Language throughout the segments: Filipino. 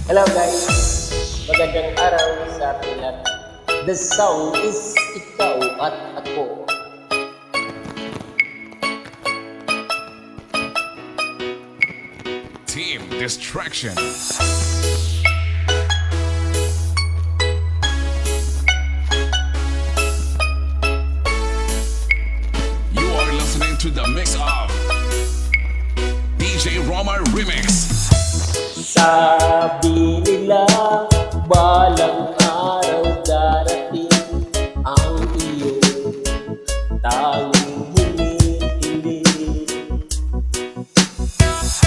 Hello guys! Magandang araw sa ating lahat. The song is ikaw at ako. Team Distraction. You are listening to the mix of DJ Roma Remix. Sabi nila, balang araw darating ang iyong tanging hinihiling.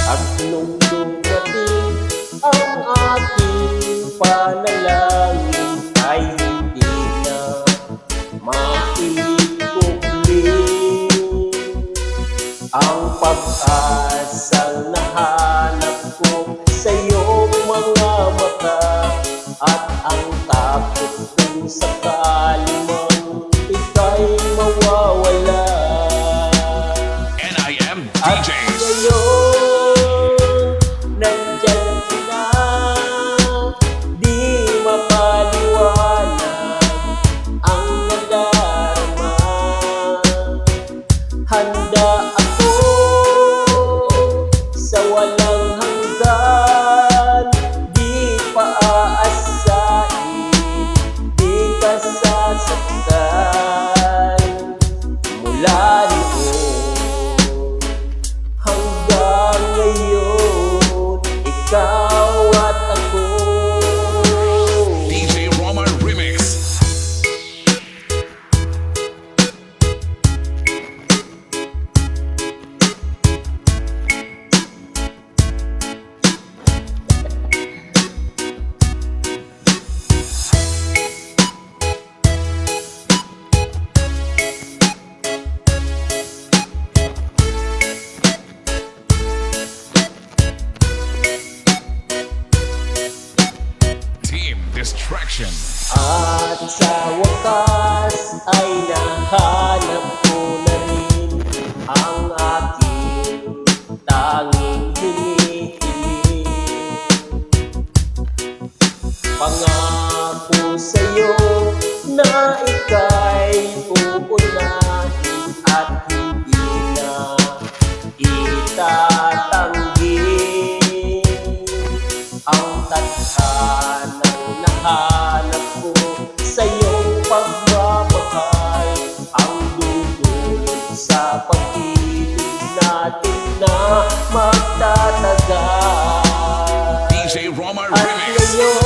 At nung dumating ang aking panalangin ay hindi na makilikupling. Ang pag-asang nahanap ko sa iyong mga mata at ang takot kung sakali mang ika'y mawawala. And I am At DJ. ngayon, nandyan ka na, di mapaliwanag ang nadarama. Handa ako sa walang hanggan, di pa aasahin, di ka sasaktan. Mula noon hanggang ngayon, ikaw at ako. DJ Roma Remix. Team Distraction. At sa wakas ay nahanap ko na rin ang aking tanging hinihiling. Pangako sa'yo na ika'y uunahin at hindi na itatanggi ang tadhanang nahanap ko sa iyong pagmamahal, ang dudulot sa pag-ibig natin na magtatagal. DJ Roma At Remix. ngayon